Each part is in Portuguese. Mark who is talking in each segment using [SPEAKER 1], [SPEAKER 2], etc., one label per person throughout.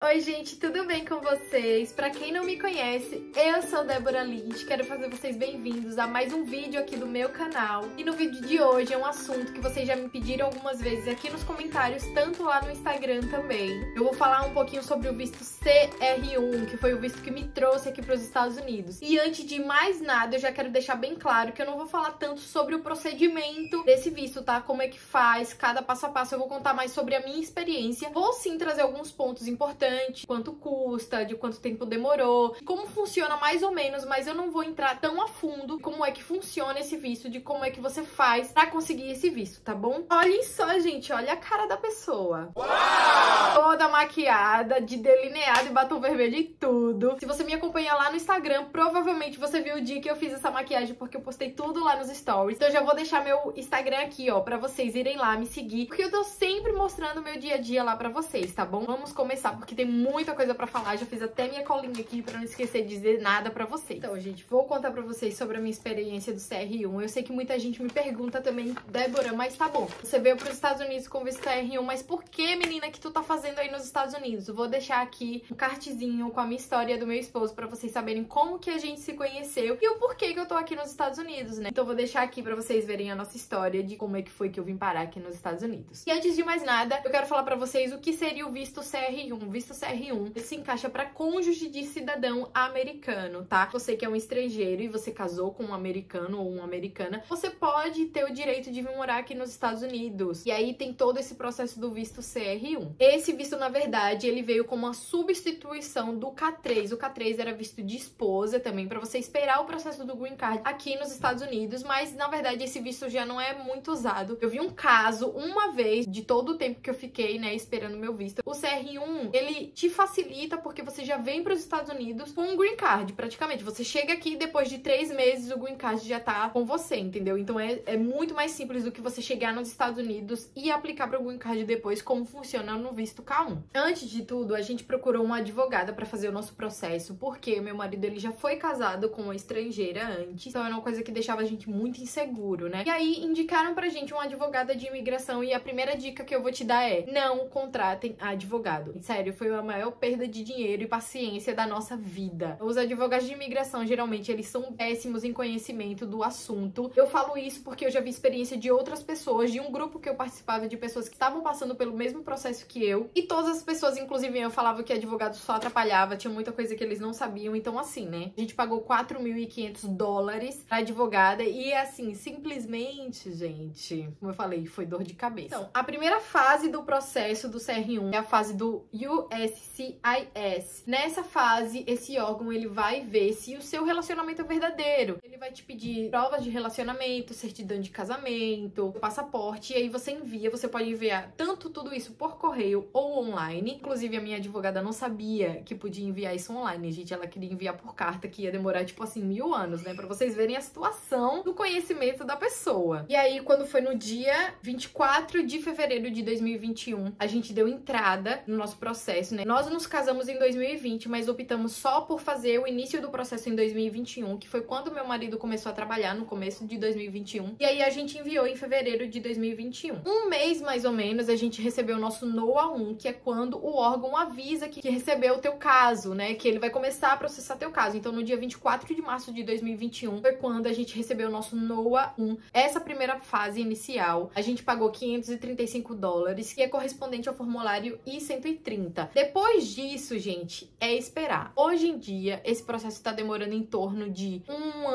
[SPEAKER 1] Oi gente, tudo bem com vocês? Pra quem não me conhece, eu sou Débora Lynch, quero fazer vocês bem-vindos a mais um vídeo aqui do meu canal. E no vídeo de hoje é um assunto que vocês já me pediram algumas vezes aqui nos comentários, tanto lá no Instagram também. Eu vou falar um pouquinho sobre o visto CR1, que foi o visto que me trouxe aqui para os Estados Unidos. E antes de mais nada, eu já quero deixar bem claro que eu não vou falar tanto sobre o procedimento desse visto, tá? Como é que faz, cada passo a passo, eu vou contar mais sobre a minha experiência. Vou sim trazer alguns pontos importantes, quanto custa, de quanto tempo demorou, como funciona mais ou menos, mas eu não vou entrar tão a fundo como é que funciona esse visto, de como é que você faz pra conseguir esse visto, tá bom? Olhem só, gente, olha a cara da pessoa. Uau! Toda maquiada, de delineado e batom vermelho e tudo. Se você me acompanha lá no Instagram, provavelmente você viu o dia que eu fiz essa maquiagem, porque eu postei tudo lá nos stories. Então eu já vou deixar meu Instagram aqui, ó, pra vocês irem lá me seguir, porque eu tô sempre mostrando o meu dia a dia lá pra vocês, tá bom? Vamos começar, porque tem muita coisa pra falar. Já fiz até minha colinha aqui pra não esquecer de dizer nada pra vocês. Então, gente, vou contar pra vocês sobre a minha experiência do CR1. Eu sei que muita gente me pergunta também, Débora, mas tá bom, você veio pros Estados Unidos com visto CR1, mas por que, menina, que tu tá fazendo aí nos Estados Unidos? Eu vou deixar aqui um cardzinho com a minha história do meu esposo pra vocês saberem como que a gente se conheceu e o porquê que eu tô aqui nos Estados Unidos, né? Então eu vou deixar aqui pra vocês verem a nossa história de como é que foi que eu vim parar aqui nos Estados Unidos. E antes de mais nada, eu quero falar pra vocês o que seria o visto CR1. O visto CR1, ele se encaixa pra cônjuge de cidadão americano, tá? Você que é um estrangeiro e você casou com um americano ou uma americana, você pode ter o direito de vir morar aqui nos Estados Unidos. E aí tem todo esse processo do visto CR1. Esse visto, na verdade, ele veio como uma substituição do K3. O K3 era visto de esposa também, pra você esperar o processo do Green Card aqui nos Estados Unidos, mas na verdade esse visto já não é muito usado. Eu vi um caso uma vez de todo o tempo que eu fiquei, né, esperando meu visto. O CR1, ele te facilita porque você já vem para os Estados Unidos com um Green Card, praticamente. Você chega aqui depois de 3 meses, o Green Card já tá com você, entendeu? Então é muito mais simples do que você chegar nos Estados Unidos e aplicar para o Green Card depois, como funciona no visto K1. Antes de tudo, a gente procurou uma advogada para fazer o nosso processo, porque meu marido, ele já foi casado com uma estrangeira antes, então era uma coisa que deixava a gente muito inseguro, né? E aí indicaram pra gente uma advogada de imigração e a primeira dica que eu vou te dar é: não contratem advogado. Sério, foi a maior perda de dinheiro e paciência da nossa vida. Os advogados de imigração, geralmente, eles são péssimos em conhecimento do assunto. Eu falo isso porque eu já vi experiência de outras pessoas, de um grupo que eu participava, de pessoas que estavam passando pelo mesmo processo que eu, e todas as pessoas, inclusive eu, falavam que advogado só atrapalhava, tinha muita coisa que eles não sabiam. Então assim, né, a gente pagou $4.500 pra advogada e assim, simplesmente, gente, como eu falei, foi dor de cabeça. Então, a primeira fase do processo do CR1 é a fase do USCIS. Nessa fase, esse órgão, ele vai ver se o seu relacionamento é verdadeiro. Ele vai te pedir provas de relacionamento, certidão de casamento, passaporte, e aí você envia. Você pode enviar tanto tudo isso por correio ou online. Inclusive, a minha advogada não sabia que podia enviar isso online, gente. Ela queria enviar por carta, que ia demorar, tipo assim, 1000 anos, né? Pra vocês verem a situação do conhecimento da pessoa. E aí, quando foi no dia 24 de fevereiro de 2021, a gente deu entrada no nosso processo, né? Nós nos casamos em 2020, mas optamos só por fazer o início do processo em 2021, que foi quando meu marido começou a trabalhar, no começo de 2021. E aí a gente enviou em fevereiro de 2021. Um mês, mais ou menos, a gente recebeu o nosso NOA 1, que é quando o órgão avisa que recebeu o teu caso, né? Que ele vai começar a processar teu caso. Então, no dia 24 de março de 2021, foi quando a gente recebeu o nosso NOA 1. Essa primeira fase inicial, a gente pagou $535, que é correspondente ao formulário I-130. Depois disso, gente, é esperar. Hoje em dia, esse processo tá demorando em torno de um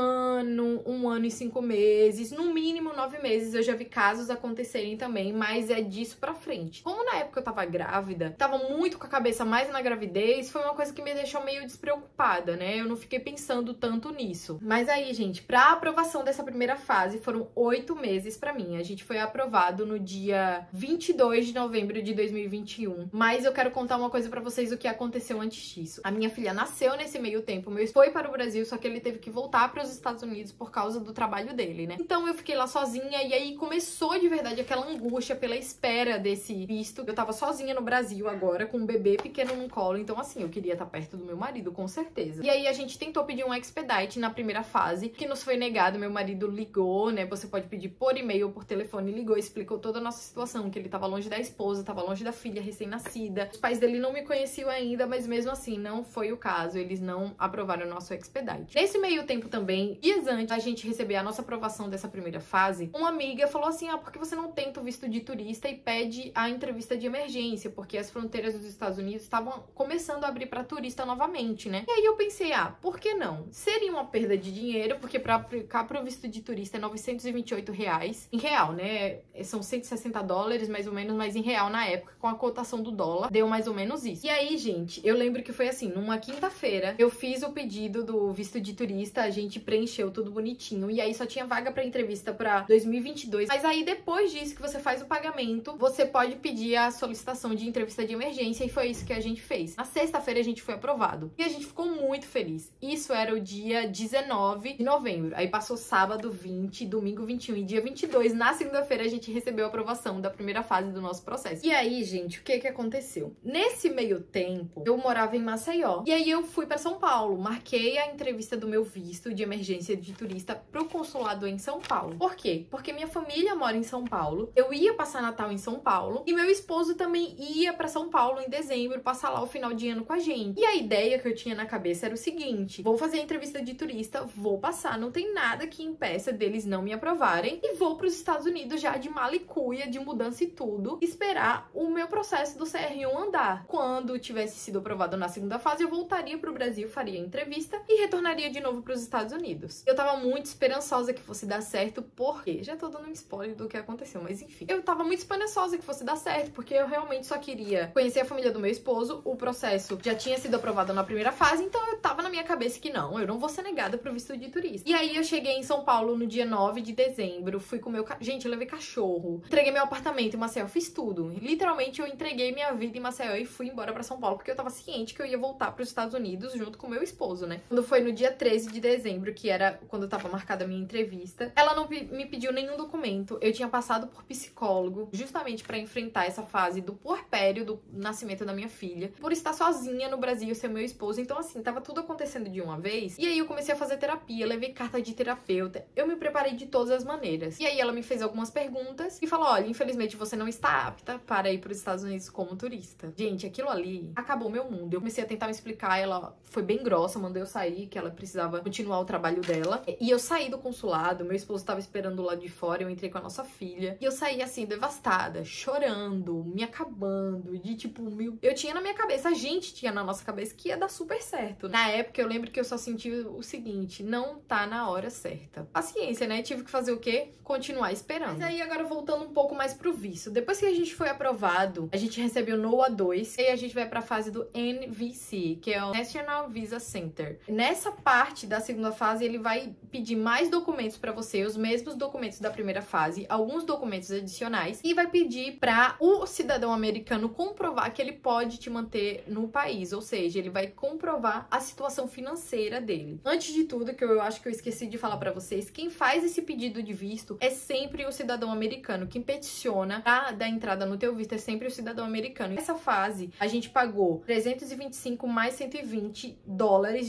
[SPEAKER 1] ano e 5 meses, no mínimo 9 meses. Eu já vi casos acontecerem também, mas é disso pra frente. Como na época eu tava grávida, tava muito com a cabeça mais na gravidez, foi uma coisa que me deixou meio despreocupada, né? Eu não fiquei pensando tanto nisso. Mas aí, gente, pra aprovação dessa primeira fase, foram 8 meses pra mim. A gente foi aprovado no dia 22 de novembro de 2021. Mas eu quero contar uma coisa pra vocês o que aconteceu antes disso. A minha filha nasceu nesse meio tempo, meu esposo foi para o Brasil, só que ele teve que voltar para os Estados Unidos por causa do trabalho dele, né? Então eu fiquei lá sozinha e aí começou de verdade aquela angústia pela espera desse visto. Eu tava sozinha no Brasil agora, com um bebê pequeno no colo, então assim, eu queria estar perto do meu marido, com certeza. E aí a gente tentou pedir um expedite na primeira fase, que nos foi negado. Meu marido ligou, né? Você pode pedir por e-mail ou por telefone, ligou, explicou toda a nossa situação, que ele tava longe da esposa, tava longe da filha recém-nascida, os pais dele não me conheciam ainda, mas mesmo assim não foi o caso, eles não aprovaram o nosso expedite. Nesse meio tempo também, dias antes da gente receber a nossa aprovação dessa primeira fase, uma amiga falou assim, por que você não tenta o visto de turista e pede a entrevista de emergência, porque as fronteiras dos Estados Unidos estavam começando a abrir para turista novamente, né? E aí eu pensei, por que não? Seria uma perda de dinheiro, porque para aplicar para o visto de turista é R$928, em real, né? São $160 mais ou menos, mas em real na época, com a cotação do dólar, deu mais ou menos isso. E aí, gente, eu lembro que foi assim, numa quinta-feira, eu fiz o pedido do visto de turista, a gente preencheu tudo bonitinho, e aí só tinha vaga para entrevista para 2022. Mas aí depois disso que você faz o pagamento, você pode pedir a solicitação de entrevista de emergência, e foi isso que a gente fez. Na sexta-feira a gente foi aprovado. E a gente ficou muito feliz. Isso era o dia 19 de novembro. Aí passou sábado 20, domingo 21 e dia 22, na segunda-feira a gente recebeu a aprovação da primeira fase do nosso processo. E aí, gente, o que aconteceu? Nesse meio tempo, eu morava em Maceió. E aí eu fui para São Paulo, marquei a entrevista do meu visto de emergência de turista pro consulado em São Paulo. Por quê? Porque minha família mora em São Paulo, eu ia passar Natal em São Paulo e meu esposo também ia para São Paulo em dezembro passar lá o final de ano com a gente. E a ideia que eu tinha na cabeça era o seguinte: vou fazer a entrevista de turista, vou passar, não tem nada que impeça deles não me aprovarem e vou para os Estados Unidos já de mala e cuia, de mudança e tudo, esperar o meu processo do CR1 andar. Quando tivesse sido aprovado na segunda fase, eu voltaria pro Brasil, faria a entrevista e retornaria de novo para os Estados Unidos. Eu tava muito esperançosa que fosse dar certo, porque já tô dando um spoiler do que aconteceu, mas enfim. Eu tava muito esperançosa que fosse dar certo, porque eu realmente só queria conhecer a família do meu esposo, o processo já tinha sido aprovado na primeira fase, então eu tava na minha cabeça que não, eu não vou ser negada pro visto de turista. E aí eu cheguei em São Paulo no dia 9 de dezembro, fui com meu... Gente, eu levei cachorro, entreguei meu apartamento em Maceió, fiz tudo. Literalmente eu entreguei minha vida em Maceió e fui embora pra São Paulo, porque eu tava ciente que eu ia voltar pros Estados Unidos junto com meu esposo, né? Quando foi no dia 13 de dezembro, que era quando tava marcada a minha entrevista, ela não me pediu nenhum documento. Eu tinha passado por psicólogo, justamente pra enfrentar essa fase do puerpério, do nascimento da minha filha, por estar sozinha no Brasil, ser meu esposo. Então, assim, tava tudo acontecendo de uma vez. E aí eu comecei a fazer terapia, levei carta de terapeuta. Eu me preparei de todas as maneiras. E aí ela me fez algumas perguntas e falou: olha, infelizmente você não está apta para ir para os Estados Unidos como turista. Gente, aquilo ali acabou meu mundo. Eu comecei a tentar me explicar, ela foi bem grossa, mandou eu sair, que ela precisava continuar o trabalho dela. E eu saí do consulado, meu esposo estava esperando lá de fora, eu entrei com a nossa filha. E eu saí assim, devastada, chorando, me acabando, de tipo, eu tinha na minha cabeça, a gente tinha na nossa cabeça que ia dar super certo. Na época, eu lembro que eu só senti o seguinte: não tá na hora certa. Paciência, né? Tive que fazer o quê? Continuar esperando. Mas aí, agora voltando um pouco mais pro visto. Depois que a gente foi aprovado, a gente recebeu o NOA 2 e a gente vai pra fase do NVC, que é o National Visa Center. Nessa parte da segunda fase, ele vai pedir mais documentos pra você, os mesmos documentos da primeira fase, alguns documentos adicionais, e vai pedir pra o cidadão americano comprovar que ele pode te manter no país, ou seja, ele vai comprovar a situação financeira dele. Antes de tudo, que eu acho que eu esqueci de falar pra vocês, quem faz esse pedido de visto é sempre o cidadão americano. Quem peticiona pra dar entrada no teu visto é sempre o cidadão americano. Nessa fase, a gente pagou 325 mais $120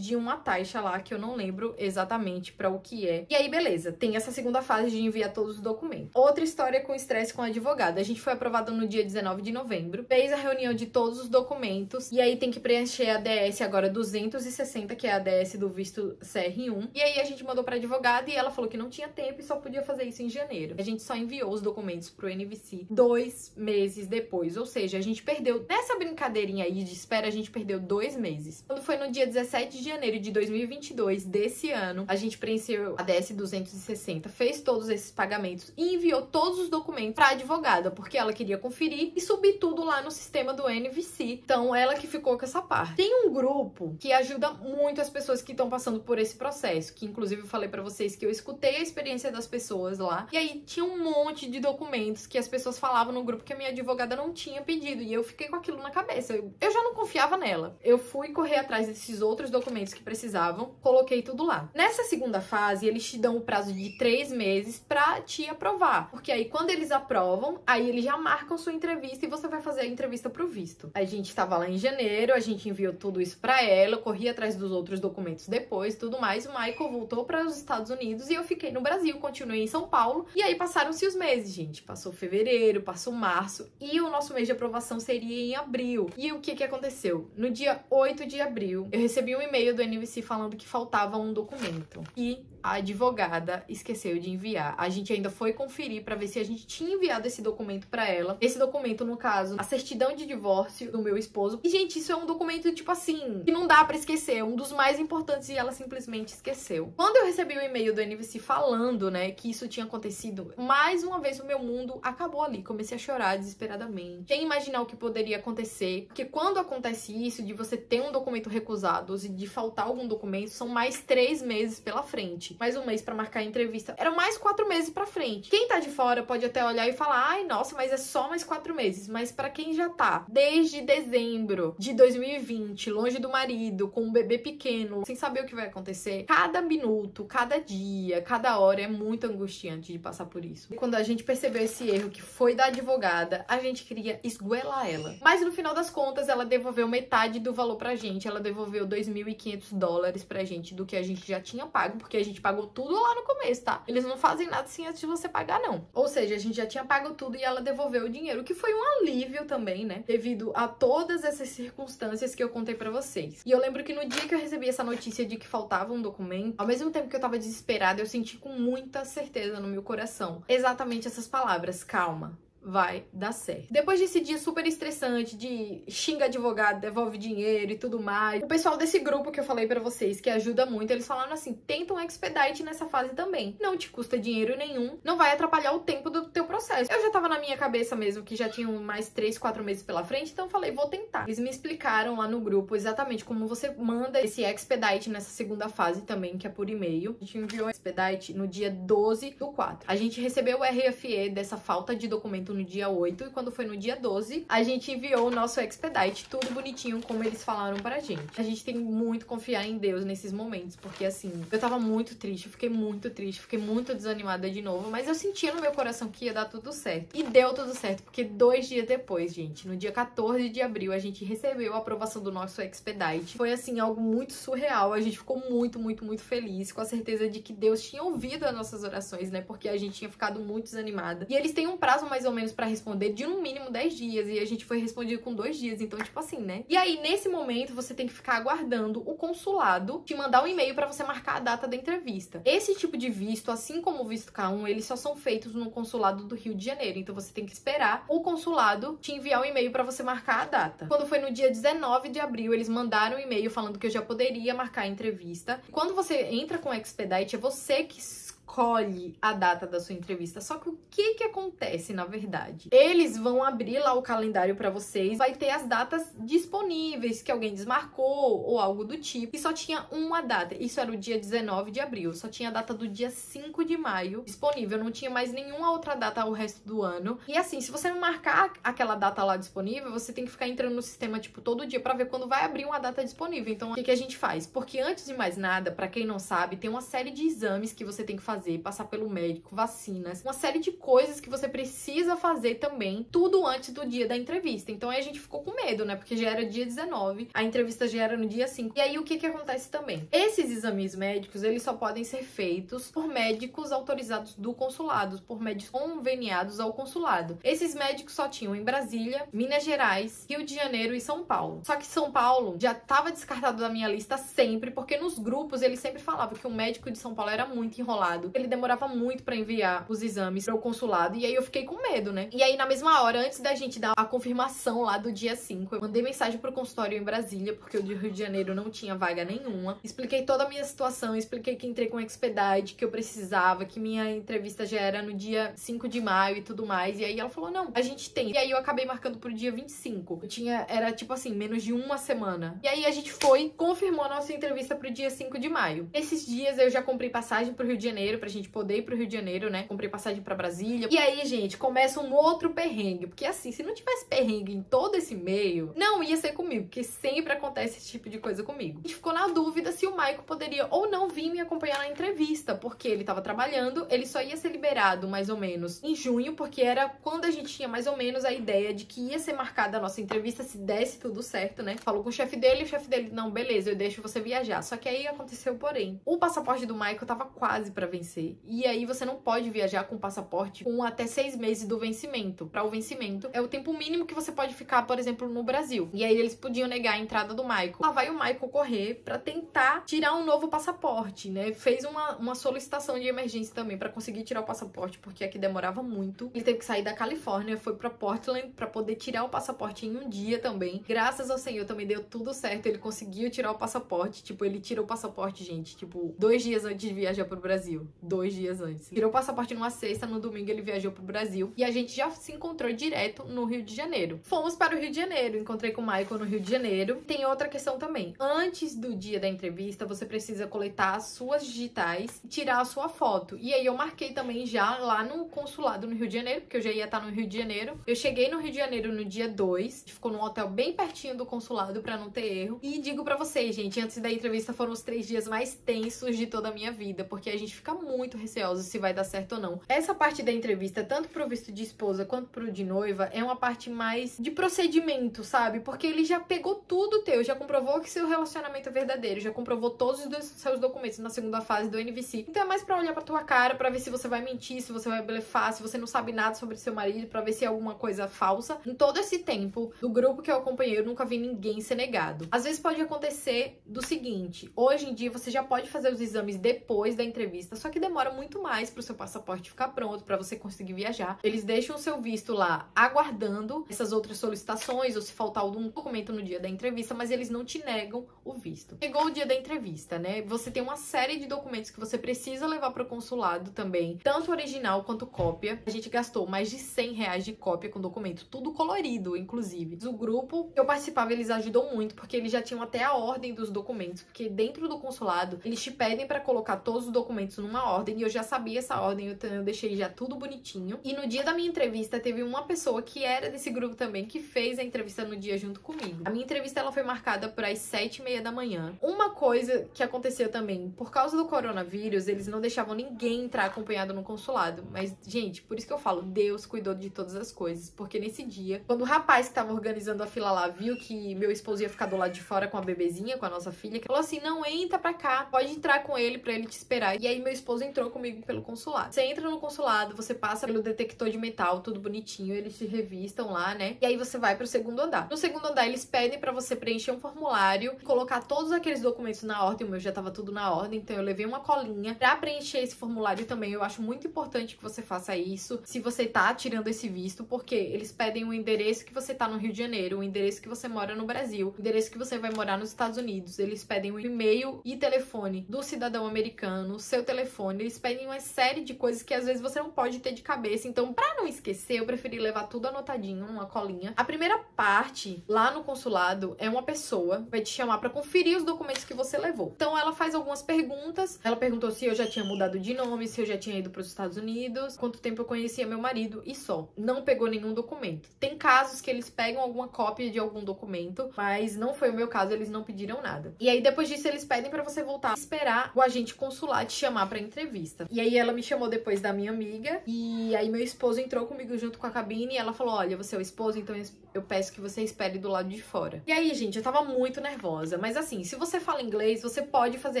[SPEAKER 1] de uma taxa lá, que eu não lembro exatamente pra o que é. E aí, beleza, tem essa segunda fase de enviar todos os documentos. Outra história com estresse com a advogada. A gente foi aprovado no dia 19 de novembro, fez a reunião de todos os documentos, e aí tem que preencher a ADS agora 260, que é a ADS do visto CR1. E aí a gente mandou pra advogada e ela falou que não tinha tempo e só podia fazer isso em janeiro. A gente só enviou os documentos pro NVC 2 meses depois, ou seja, a gente perdeu, nessa brincadeirinha aí de espera, a gente perdeu 2 meses. Quando foi no dia 17 de janeiro de 2022, desse ano, a gente preencheu a ADS 260, fez todos esses pagamentos e enviou todos os documentos pra advogada, porque ela queria conferir e subir tudo lá no sistema do NVC. Então, ela que ficou com essa parte. Tem um grupo que ajuda muito as pessoas que estão passando por esse processo, que inclusive eu falei pra vocês que eu escutei a experiência das pessoas lá, e aí tinha um monte de documentos que as pessoas falavam no grupo que a minha advogada não tinha pedido, e eu fiquei com aquilo na cabeça. Eu já não confiava nela. Eu fui correr atrás desses outros documentos que precisavam, coloquei tudo lá. Nessa segunda fase, eles te dão o prazo de 3 meses pra te aprovar, porque aí quando eles aprovam, aí eles já marcam sua entrevista e você vai fazer a entrevista pro visto. A gente tava lá em janeiro, a gente enviou tudo isso pra ela, eu corri atrás dos outros documentos depois, tudo mais. O Michael voltou para os Estados Unidos e eu fiquei no Brasil, continuei em São Paulo. E aí passaram-se os meses, gente. Passou fevereiro, passou março e o nosso mês de aprovação seria em abril. abril. E o que aconteceu? No dia 8 de abril, eu recebi um e-mail do NVC falando que faltava um documento. E a advogada esqueceu de enviar. A gente ainda foi conferir pra ver se a gente tinha enviado esse documento pra ela. Esse documento, no caso, a certidão de divórcio do meu esposo. E, gente, isso é um documento, tipo assim, que não dá pra esquecer. É um dos mais importantes e ela simplesmente esqueceu. Quando eu recebi o e-mail do NVC falando, né, que isso tinha acontecido, mais uma vez o meu mundo acabou ali. Comecei a chorar desesperadamente. Sem imaginar o que poderia acontecer. Porque quando acontece isso, de você ter um documento recusado e de faltar algum documento, são mais 3 meses pela frente. Mais um mês pra marcar a entrevista. Eram mais 4 meses pra frente. Quem tá de fora pode até olhar e falar, ai, nossa, mas é só mais 4 meses. Mas pra quem já tá desde dezembro de 2020, longe do marido, com um bebê pequeno, sem saber o que vai acontecer, cada minuto, cada dia, cada hora é muito angustiante de passar por isso. E quando a gente percebeu esse erro que foi da advogada, a gente queria esgoelar ela. Mas no final das contas, ela devolveu metade do valor pra gente. Ela devolveu $2.500 pra gente do que a gente já tinha pago, porque a gente pagou tudo lá no começo, tá? Eles não fazem nada assim antes de você pagar, não. Ou seja, a gente já tinha pago tudo e ela devolveu o dinheiro, o que foi um alívio também, né? Devido a todas essas circunstâncias que eu contei pra vocês. E eu lembro que no dia que eu recebi essa notícia de que faltava um documento, ao mesmo tempo que eu tava desesperada, eu senti com muita certeza no meu coração exatamente essas palavras: calma, vai dar certo. Depois desse dia super estressante de xinga advogado, devolve dinheiro e tudo mais, o pessoal desse grupo que eu falei pra vocês, que ajuda muito, eles falaram assim, tenta um expedite nessa fase também. Não te custa dinheiro nenhum, não vai atrapalhar o tempo do teu processo. Eu já tava na minha cabeça mesmo que já tinham mais 3, 4 meses pela frente, então eu falei, vou tentar. Eles me explicaram lá no grupo exatamente como você manda esse expedite nessa segunda fase também, que é por e-mail. A gente enviou o expedite no dia 12/4. A gente recebeu o RFE dessa falta de documento no dia 8 e quando foi no dia 12, a gente enviou o nosso expedite, tudo bonitinho como eles falaram pra gente. A gente tem muito confiar em Deus nesses momentos, porque assim, eu tava muito triste, eu fiquei muito triste, fiquei muito desanimada de novo, mas eu sentia no meu coração que ia dar tudo certo. E deu tudo certo, porque 2 dias depois, gente, no dia 14 de abril, a gente recebeu a aprovação do nosso expedite. Foi assim, algo muito surreal, a gente ficou muito, muito, muito feliz, com a certeza de que Deus tinha ouvido as nossas orações, né, porque a gente tinha ficado muito desanimada. E eles têm um prazo mais ou menos pra responder de no mínimo 10 dias, e a gente foi respondido com 2 dias, então tipo assim, né? E aí, nesse momento, você tem que ficar aguardando o consulado te mandar um e-mail pra você marcar a data da entrevista. Esse tipo de visto, assim como o visto K1, eles só são feitos no consulado do Rio de Janeiro, então você tem que esperar o consulado te enviar um e-mail pra você marcar a data. Quando foi no dia 19 de abril, eles mandaram um e-mail falando que eu já poderia marcar a entrevista. Quando você entra com o expedite, é você que escolhe a data da sua entrevista. Só que o que acontece, na verdade? Eles vão abrir lá o calendário pra vocês, vai ter as datas disponíveis, que alguém desmarcou ou algo do tipo, e só tinha uma data. Isso era o dia 19 de abril, só tinha a data do dia 5 de maio disponível, não tinha mais nenhuma outra data ao resto do ano. E assim, se você não marcar aquela data lá disponível, você tem que ficar entrando no sistema, tipo, todo dia pra ver quando vai abrir uma data disponível. Então, o que a gente faz? Porque antes de mais nada, pra quem não sabe, tem uma série de exames que você tem que fazer, passar pelo médico, vacinas, uma série de coisas que você precisa fazer também, tudo antes do dia da entrevista. Então aí a gente ficou com medo, né? Porque já era dia 19, a entrevista já era no dia 5. E aí o que acontece também? Esses exames médicos, eles só podem ser feitos por médicos autorizados do consulado, por médicos conveniados ao consulado. Esses médicos só tinham em Brasília, Minas Gerais, Rio de Janeiro e São Paulo. Só que São Paulo já estava descartado da minha lista sempre, porque nos grupos eles sempre falavam que o médico de São Paulo era muito enrolado. Ele demorava muito pra enviar os exames para o consulado, e aí eu fiquei com medo, né? E aí na mesma hora, antes da gente dar a confirmação lá do dia 5, eu mandei mensagem pro consultório em Brasília, porque o de Rio de Janeiro não tinha vaga nenhuma. Expliquei toda a minha situação, expliquei que entrei com expedite, que eu precisava, que minha entrevista já era no dia 5 de maio e tudo mais. E aí ela falou, não, a gente tem. E aí eu acabei marcando pro dia 25. Era tipo assim, menos de uma semana. E aí a gente foi, confirmou a nossa entrevista pro dia 5 de maio. Esses dias eu já comprei passagem pro Rio de Janeiro, pra gente poder ir pro Rio de Janeiro, né? Comprei passagem pra Brasília. E aí, gente, começa um outro perrengue. Porque assim, se não tivesse perrengue em todo esse meio, não ia ser comigo, porque sempre acontece esse tipo de coisa comigo. A gente ficou na dúvida se o Maico poderia ou não vir me acompanhar na entrevista, porque ele tava trabalhando, ele só ia ser liberado mais ou menos em junho, porque era quando a gente tinha mais ou menos a ideia de que ia ser marcada a nossa entrevista, se desse tudo certo, né? Falou com o chefe dele, não, beleza, eu deixo você viajar. Só que aí aconteceu, porém, o passaporte do Maico tava quase pra vencer. vencer. E aí você não pode viajar com passaporte com até 6 meses do vencimento. Para o vencimento é o tempo mínimo que você pode ficar, por exemplo, no Brasil. E aí eles podiam negar a entrada do Michael. Lá vai o Michael correr para tentar tirar um novo passaporte, né? Fez uma solicitação de emergência também para conseguir tirar o passaporte, porque aqui demorava muito. Ele teve que sair da Califórnia, foi para Portland para poder tirar o passaporte em um dia também. Graças ao Senhor também deu tudo certo, ele conseguiu tirar o passaporte. Tipo, ele tirou o passaporte, gente, tipo, 2 dias antes de viajar pro Brasil. 2 dias antes. Tirou o passaporte numa sexta, no domingo ele viajou pro Brasil. E a gente já se encontrou direto no Rio de Janeiro. Fomos para o Rio de Janeiro, encontrei com o Michael no Rio de Janeiro. Tem outra questão também. Antes do dia da entrevista, você precisa coletar as suas digitais e tirar a sua foto. E aí eu marquei também já lá no consulado no Rio de Janeiro, porque eu já ia estar no Rio de Janeiro. Eu cheguei no Rio de Janeiro no dia 2, a gente ficou num hotel bem pertinho do consulado pra não ter erro. E digo pra vocês, gente, antes da entrevista foram os 3 dias mais tensos de toda a minha vida, porque a gente fica muito receoso se vai dar certo ou não. Essa parte da entrevista, tanto pro visto de esposa quanto pro de noiva, é uma parte mais de procedimento, sabe? Porque ele já pegou tudo teu, já comprovou que seu relacionamento é verdadeiro, já comprovou todos os seus documentos na segunda fase do NVC. Então é mais pra olhar pra tua cara, pra ver se você vai mentir, se você vai blefar, se você não sabe nada sobre seu marido, pra ver se é alguma coisa falsa. Em todo esse tempo, do grupo que eu acompanhei, eu nunca vi ninguém ser negado. Às vezes pode acontecer do seguinte: hoje em dia você já pode fazer os exames depois da entrevista, só que demora muito mais pro seu passaporte ficar pronto, pra você conseguir viajar. Eles deixam o seu visto lá aguardando essas outras solicitações, ou se faltar algum documento no dia da entrevista, mas eles não te negam o visto. Chegou o dia da entrevista, né? Você tem uma série de documentos que você precisa levar pro consulado também, tanto original quanto cópia. A gente gastou mais de R$100 de cópia com documento, tudo colorido, inclusive. O grupo que eu participava, eles ajudam muito, porque eles já tinham até a ordem dos documentos, porque dentro do consulado, eles te pedem pra colocar todos os documentos numa ordem, e eu já sabia essa ordem, então eu deixei já tudo bonitinho. E no dia da minha entrevista, teve uma pessoa que era desse grupo também, que fez a entrevista no dia junto comigo. A minha entrevista, ela foi marcada para as 7h30 da manhã. Uma coisa que aconteceu também, por causa do coronavírus, eles não deixavam ninguém entrar acompanhado no consulado. Mas, gente, por isso que eu falo, Deus cuidou de todas as coisas, porque nesse dia, quando o rapaz que tava organizando a fila lá viu que meu esposo ia ficar do lado de fora com a bebezinha, com a nossa filha, que falou assim: não, entra pra cá, pode entrar com ele pra ele te esperar. E aí meu esposo entrou comigo pelo consulado. Você entra no consulado, você passa pelo detector de metal, tudo bonitinho, eles te revistam lá, né? E aí você vai pro segundo andar. No segundo andar, eles pedem pra você preencher um formulário, colocar todos aqueles documentos na ordem. O meu já tava tudo na ordem, então eu levei uma colinha pra preencher esse formulário também. Eu acho muito importante que você faça isso, se você tá tirando esse visto, porque eles pedem o endereço que você tá no Rio de Janeiro, o endereço que você mora no Brasil, o endereço que você vai morar nos Estados Unidos. Eles pedem o e-mail e telefone do cidadão americano, o seu telefone. Eles pedem uma série de coisas que às vezes você não pode ter de cabeça. Então, pra não esquecer, eu preferi levar tudo anotadinho numa colinha. A primeira parte, lá no consulado, é uma pessoa que vai te chamar pra conferir os documentos que você levou. Então, ela faz algumas perguntas. Ela perguntou se eu já tinha mudado de nome, se eu já tinha ido pros Estados Unidos, quanto tempo eu conhecia meu marido, e só. Não pegou nenhum documento. Tem casos que eles pegam alguma cópia de algum documento, mas não foi o meu caso, eles não pediram nada. E aí, depois disso, eles pedem pra você voltar a esperar o agente consular te chamar pra entrevista. E aí, ela me chamou depois da minha amiga, e aí meu esposo entrou comigo junto com a cabine, e ela falou: olha, você é o esposo, então eu peço que você espere do lado de fora. E aí, gente, eu tava muito nervosa, mas assim, se você fala inglês, você pode fazer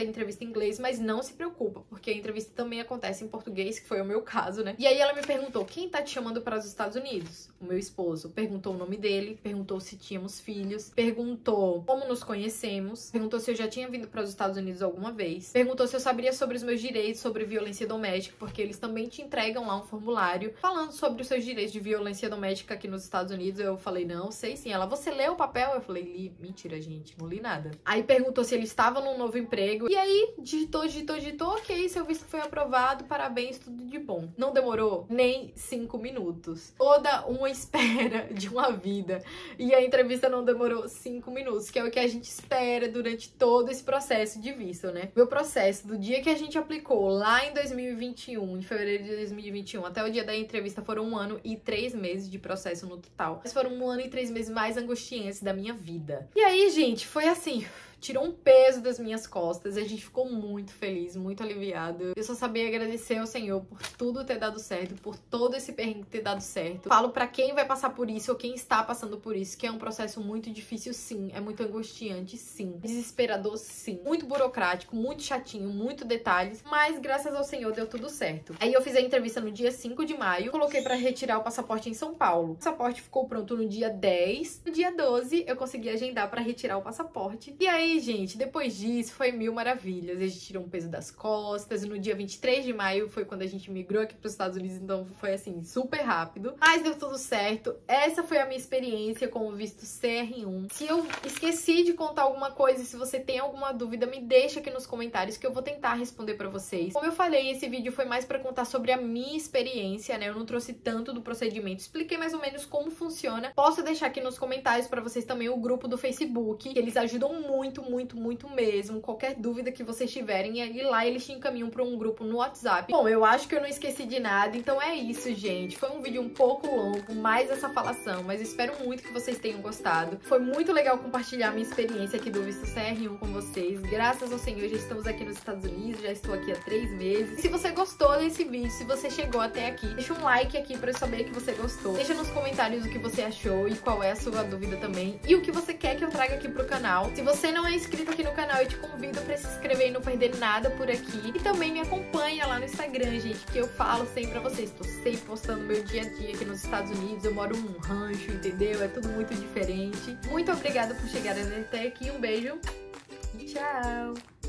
[SPEAKER 1] a entrevista em inglês, mas não se preocupa, porque a entrevista também acontece em português, que foi o meu caso, né? E aí ela me perguntou: quem tá te chamando para os Estados Unidos? O meu esposo. Perguntou o nome dele, perguntou se tínhamos filhos, perguntou como nos conhecemos, perguntou se eu já tinha vindo para os Estados Unidos alguma vez, perguntou se eu sabia sobre os meus direitos sobre violência doméstica, porque eles também te entregam lá um formulário falando sobre os seus direitos de violência doméstica aqui nos Estados Unidos. Eu falei: não, sei sim. Ela: você leu o papel? Eu falei: li. Mentira, gente, não li nada. Aí perguntou se ele estava num novo emprego, e aí digitou, ok, seu visto foi aprovado, parabéns, tudo de bom. Não demorou nem 5 minutos. Toda uma espera de uma vida. E a entrevista não demorou 5 minutos, que é o que a gente espera durante todo esse processo de visto, né? Meu processo, do dia que a gente aplicou lá em 2021, em fevereiro de 2021, até o dia da entrevista, foram 1 ano e 3 meses de processo no total. Mas foram 1 ano e 3 meses mais angustiantes da minha vida. E aí, gente, foi assim, tirou um peso das minhas costas, a gente ficou muito feliz, muito aliviado. Eu só sabia agradecer ao Senhor por tudo ter dado certo, por todo esse perrengue ter dado certo. Falo pra quem vai passar por isso ou quem está passando por isso, que é um processo muito difícil, sim, é muito angustiante, sim, desesperador, sim, muito burocrático, muito chatinho, muito detalhes, mas graças ao Senhor deu tudo certo. Aí eu fiz a entrevista no dia 5 de maio, coloquei pra retirar o passaporte em São Paulo. O passaporte ficou pronto no dia 10, no dia 12 eu consegui agendar pra retirar o passaporte. E aí, gente, depois disso foi mil maravilhas. A gente tirou um peso das costas. No dia 23 de maio foi quando a gente migrou aqui pros Estados Unidos, então foi assim, super rápido. Mas deu tudo certo. Essa foi a minha experiência com o visto CR1. Se eu esqueci de contar alguma coisa, se você tem alguma dúvida, me deixa aqui nos comentários que eu vou tentar responder pra vocês. Como eu falei, esse vídeo foi mais pra contar sobre a minha experiência, né? Eu não trouxe tanto do procedimento, expliquei mais ou menos como funciona. Posso deixar aqui nos comentários pra vocês também o grupo do Facebook, que eles ajudam muito, muito, muito mesmo. Qualquer dúvida que vocês tiverem, e lá eles te encaminham pra um grupo no WhatsApp. Bom, eu acho que eu não esqueci de nada, então é isso, gente. Foi um vídeo um pouco longo, mais essa falação, mas espero muito que vocês tenham gostado. Foi muito legal compartilhar minha experiência aqui do visto CR1 com vocês. Graças ao Senhor, já estamos aqui nos Estados Unidos, já estou aqui há 3 meses. E se você gostou desse vídeo, se você chegou até aqui, deixa um like aqui pra eu saber que você gostou. Deixa nos comentários o que você achou e qual é a sua dúvida também. E o que você quer que eu traga aqui pro canal. Se você não é inscrito aqui no canal, eu te convido pra se inscrever e não perder nada por aqui. E também me acompanha lá no Instagram, gente, que eu falo sempre pra vocês. Tô sempre postando meu dia a dia aqui nos Estados Unidos. Eu moro num rancho, entendeu? É tudo muito diferente. Muito obrigada por chegar até aqui. Um beijo e tchau!